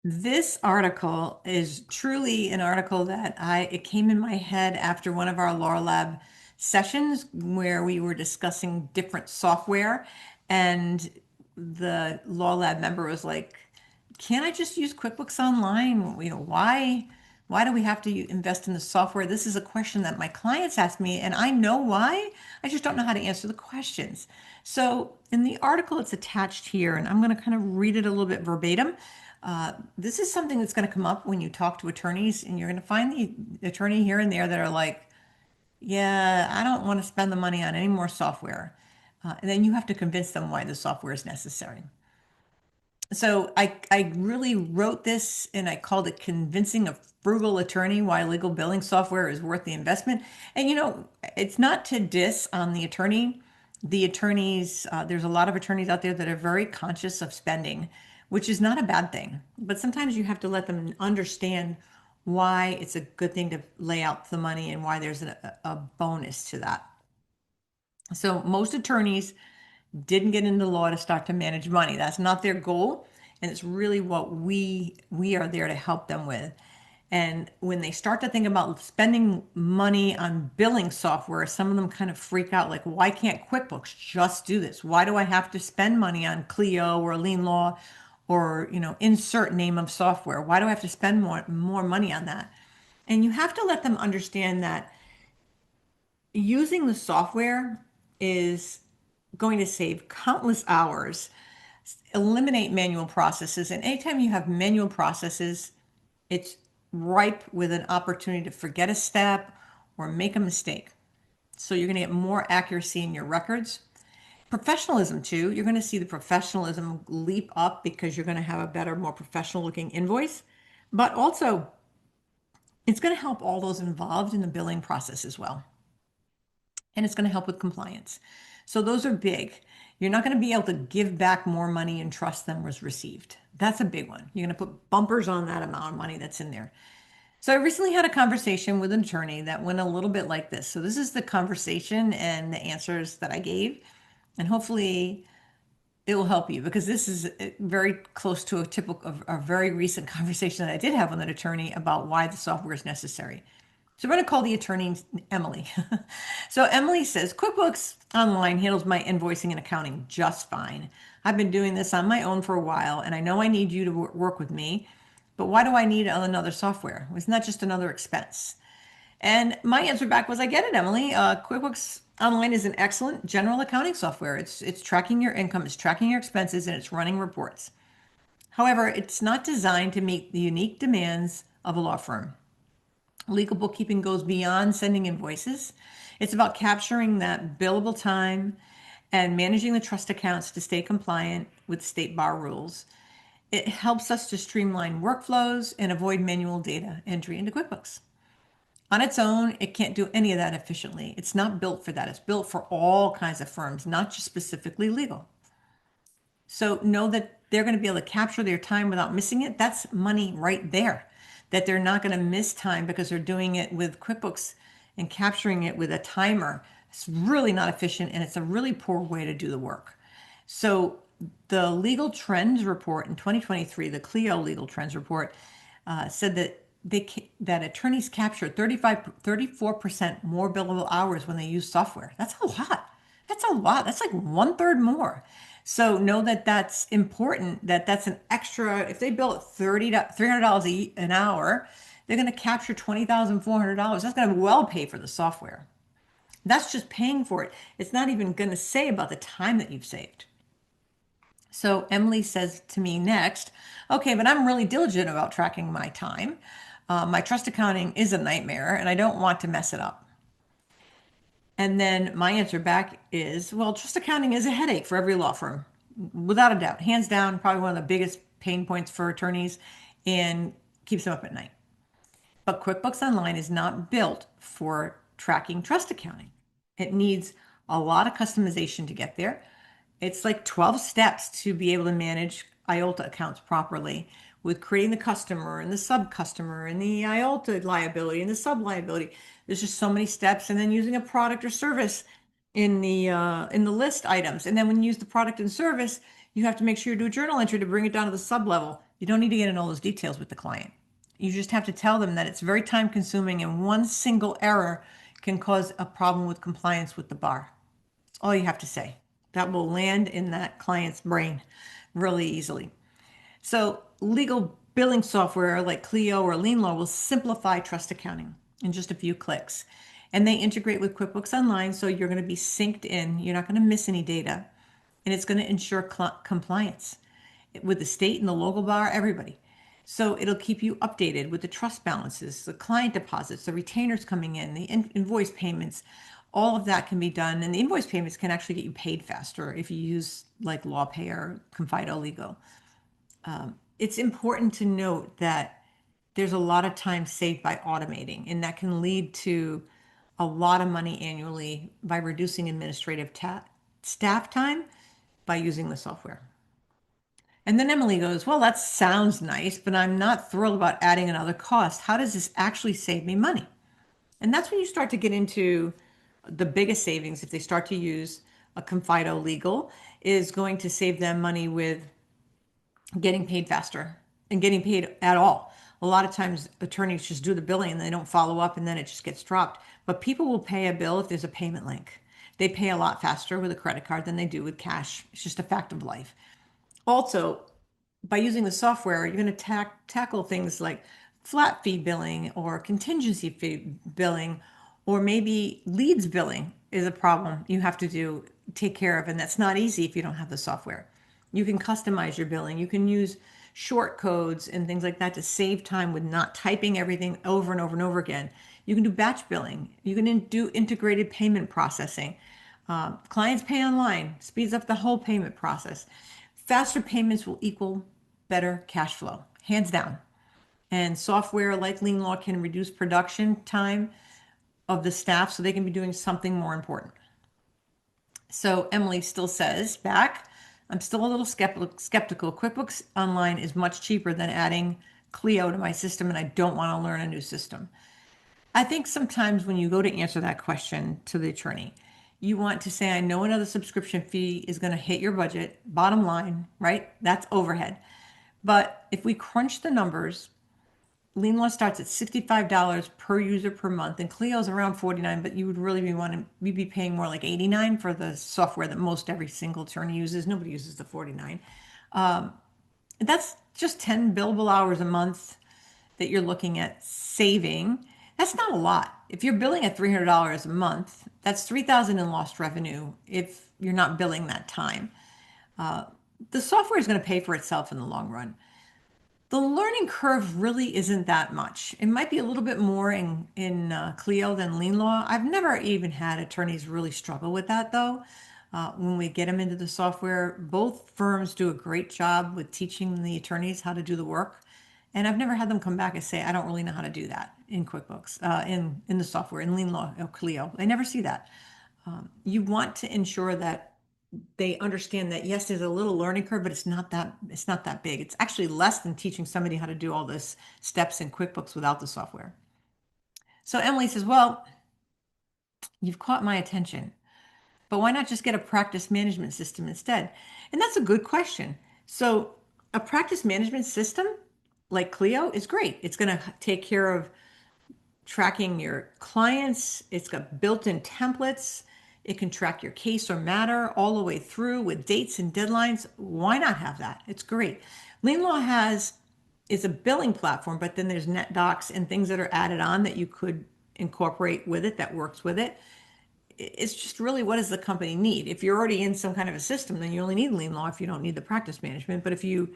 This article is truly an article that it came in my head after one of our Law Lab sessions where we were discussing different software, and the Law Lab member was like, "Can't I just use QuickBooks Online? Why do we have to invest in the software?" This is a question that my clients ask me, and I know why. I just don't know how to answer the questions. So in the article, it's attached here, and I'm going to kind of read it a little bit verbatim. This is something that's going to come up when you talk to attorneys, and you're going to find the attorney here and there that are like, "Yeah, I don't want to spend the money on any more software." And then you have to convince them why the software is necessary. So I really wrote this and I called it Convincing a Frugal Attorney Why Legal Billing Software is Worth the Investment. And it's not to diss on the attorney. The attorneys, there's a lot of attorneys out there that are very conscious of spending, which is not a bad thing. But sometimes you have to let them understand why it's a good thing to lay out the money and why there's a bonus to that. So most attorneys didn't get into law to start to manage money. That's not their goal, and it's really what we are there to help them with. And when they start to think about spending money on billing software, some of them kind of freak out like, why can't QuickBooks just do this? Why do I have to spend money on Clio or LeanLaw or, insert name of software? Why do I have to spend more money on that? And you have to let them understand that using the software is going to save countless hours, eliminate manual processes. And anytime you have manual processes, it's ripe with an opportunity to forget a step or make a mistake. So you're going to get more accuracy in your records. Professionalism, too. You're going to see the professionalism leap up because you're going to have a better, more professional looking invoice. But also, it's going to help all those involved in the billing process as well. And it's going to help with compliance. So those are big. You're not going to be able to give back more money and trust than was received. That's a big one. You're going to put bumpers on that amount of money that's in there. So I recently had a conversation with an attorney that went a little bit like this. So this is the conversation and the answers that I gave. And hopefully it will help you because this is very close to a very recent conversation that I did have with an attorney about why the software is necessary. So we're going to call the attorney Emily. So Emily says, QuickBooks Online handles my invoicing and accounting just fine. I've been doing this on my own for a while, and I know I need you to work with me, but why do I need another software? It's not just another expense. And my answer back was, I get it, Emily. QuickBooks Online is an excellent general accounting software. It's tracking your income, it's tracking your expenses, and it's running reports. However, it's not designed to meet the unique demands of a law firm. Legal bookkeeping goes beyond sending invoices. It's about capturing that billable time and managing the trust accounts to stay compliant with state bar rules. It helps us to streamline workflows and avoid manual data entry into QuickBooks. On its own, it can't do any of that efficiently. It's not built for that. It's built for all kinds of firms, not just specifically legal. So know that they're going to be able to capture their time without missing it. That's money right there. That they're not going to miss time because they're doing it with QuickBooks and capturing it with a timer. It's really not efficient and it's a really poor way to do the work. So the Legal Trends report in 2023, the Clio Legal Trends report, said that that attorneys capture 34% more billable hours when they use software. That's a lot. That's a lot. That's like 1/3 more. So know that that's important, that that's an extra, if they bill at $300 an hour, they're going to capture $20,400. That's going to well pay for the software. That's just paying for it. It's not even going to say about the time that you've saved. So Emily says to me next, okay, but I'm really diligent about tracking my time. My trust accounting is a nightmare and I don't want to mess it up. And then my answer back is, well, trust accounting is a headache for every law firm, without a doubt. Hands down, probably one of the biggest pain points for attorneys and keeps them up at night. But QuickBooks Online is not built for tracking trust accounting. It needs a lot of customization to get there. It's like 12 steps to be able to manage IOLTA accounts properly with creating the customer and the sub-customer and the IOLTA liability and the sub-liability. There's just so many steps, and then using a product or service in the list items. And then when you use the product and service, you have to make sure you do a journal entry to bring it down to the sub level. You don't need to get into all those details with the client. You just have to tell them that it's very time consuming and one single error can cause a problem with compliance with the bar. That's all you have to say. That will land in that client's brain really easily. So legal billing software like Clio or LeanLaw will simplify trust accounting in just a few clicks. And they integrate with QuickBooks Online, so you're going to be synced in. You're not going to miss any data. And it's going to ensure compliance with the state and the local bar, everybody. So it'll keep you updated with the trust balances, the client deposits, the retainers coming in, the invoice payments. All of that can be done. And the invoice payments can actually get you paid faster if you use like LawPay or Confido Legal. It's important to note that there's a lot of time saved by automating, and that can lead to a lot of money annually by reducing administrative staff time by using the software. And then Emily goes, well, that sounds nice, but I'm not thrilled about adding another cost. How does this actually save me money? And that's when you start to get into the biggest savings. If they start to use a Confido Legal, is going to save them money with getting paid faster and getting paid at all. A lot of times attorneys just do the billing and they don't follow up and then it just gets dropped. But people will pay a bill if there's a payment link. They pay a lot faster with a credit card than they do with cash. It's just a fact of life. Also, by using the software, you're going to tackle things like flat fee billing or contingency fee billing, or maybe leads billing is a problem you have to take care of. And that's not easy if you don't have the software. You can customize your billing. You can use short codes and things like that to save time with not typing everything over and over and over again. You can do batch billing. You can do integrated payment processing. Clients pay online, speeds up the whole payment process. Faster payments will equal better cash flow, hands down. And software like LeanLaw can reduce production time of the staff so they can be doing something more important. So Emily still says back, I'm still a little skeptical. QuickBooks Online is much cheaper than adding Clio to my system, and I don't want to learn a new system. I think sometimes when you go to answer that question to the attorney, you want to say, I know another subscription fee is going to hit your budget, bottom line, right? That's overhead. But if we crunch the numbers, LeanLaw starts at $65 per user per month, and Clio's around $49, but you would really be paying more like $89 for the software that most every single attorney uses. Nobody uses the $49. That's just 10 billable hours a month that you're looking at saving. That's not a lot. If you're billing at $300 a month, that's $3,000 in lost revenue if you're not billing that time. The software is going to pay for itself in the long run. The learning curve really isn't that much. It might be a little bit more in Clio than LeanLaw. I've never even had attorneys really struggle with that though. When we get them into the software, both firms do a great job with teaching the attorneys how to do the work. And I've never had them come back and say, I don't really know how to do that in QuickBooks, in the software, in LeanLaw or Clio. I never see that. You want to ensure that they understand that yes, there's a little learning curve, but it's not that big. It's actually less than teaching somebody how to do all this steps in QuickBooks without the software. So Emily says, well, you've caught my attention, but why not just get a practice management system instead? And that's a good question. So a practice management system like Clio is great. It's going to take care of tracking your clients. It's got built-in templates. It can track your case or matter all the way through with dates and deadlines. Why not have that? It's great. LeanLaw is a billing platform, but then there's NetDocs and things that are added on that you could incorporate with it that works with it. It's just really, what does the company need? If you're already in some kind of a system, then you only need LeanLaw if you don't need the practice management. But if you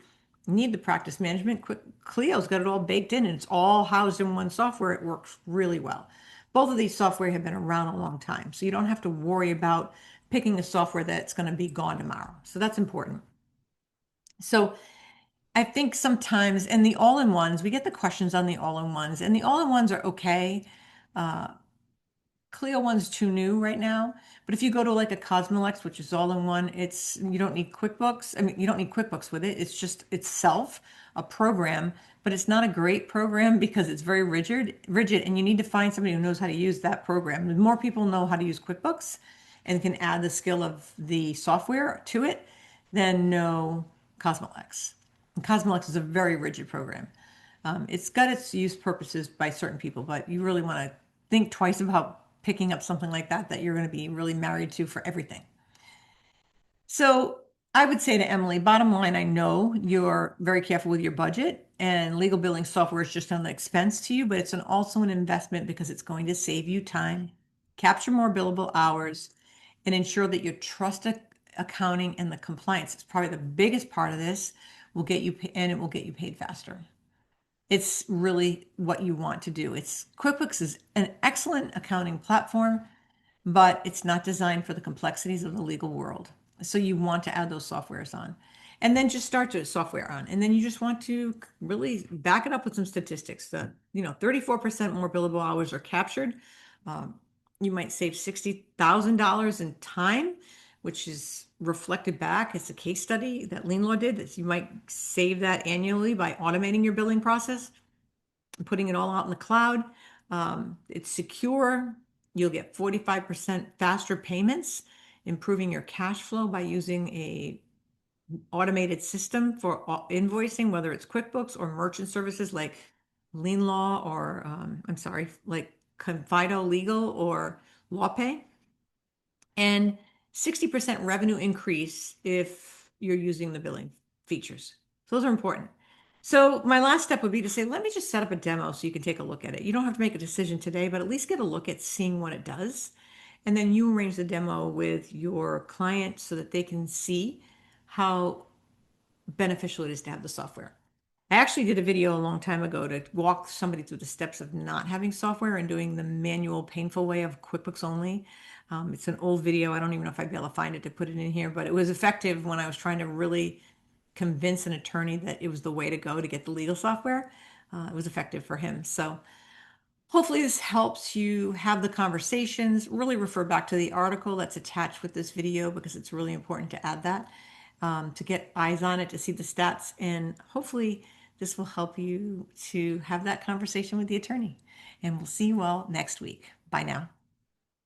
need the practice management, Clio's got it all baked in and it's all housed in one software. It works really well. Both of these software have been around a long time, so you don't have to worry about picking a software that's going to be gone tomorrow. So that's important. So I think sometimes, and the all-in-ones, we get the questions on the all-in-ones, and the all-in-ones are okay. Clio one's too new right now, but if you go to like a Cosmolex, which is all in one, you don't need QuickBooks. I mean, you don't need QuickBooks with it. It's just itself a program, but it's not a great program because it's very rigid, and you need to find somebody who knows how to use that program. The more people know how to use QuickBooks and can add the skill of the software to it than know Cosmolex. And Cosmolex is a very rigid program. It's got its use purposes by certain people, but you really want to think twice about picking up something like that that you're going to be really married to for everything. So I would say to Emily, bottom line, I know you're very careful with your budget and legal billing software is just an expense to you, but it's also an investment because it's going to save you time, capture more billable hours, and ensure that your trust accounting and the compliance is probably the biggest part of this will get you, and it will get you paid faster. It's really what you want to do. It's QuickBooks is an excellent accounting platform, but it's not designed for the complexities of the legal world. So you want to add those softwares on. And then just start to software on. And then you just want to really back it up with some statistics. 34% more billable hours are captured. Um, you might save $60,000 in time, which is reflected back. It's a case study that LeanLaw did that you might save that annually by automating your billing process and putting it all out in the cloud. It's secure. You'll get 45% faster payments, improving your cash flow by using a automated system for invoicing, whether it's QuickBooks or merchant services like LeanLaw or I'm sorry, like Confido Legal or LawPay, and 60% revenue increase if you're using the billing features. So those are important. So my last step would be to say, let me just set up a demo so you can take a look at it. You don't have to make a decision today, but at least get a look at seeing what it does. And then you arrange the demo with your client so that they can see how beneficial it is to have the software. I actually did a video a long time ago to walk somebody through the steps of not having software and doing the manual, painful way of QuickBooks only. It's an old video. I don't even know if I'd be able to find it to put it in here, but it was effective when I was trying to really convince an attorney that it was the way to go to get the legal software. It was effective for him. So hopefully this helps you have the conversations. Really refer back to the article that's attached with this video because it's really important to add that, to get eyes on it, to see the stats. And hopefully this will help you to have that conversation with the attorney. And we'll see you all next week. Bye now.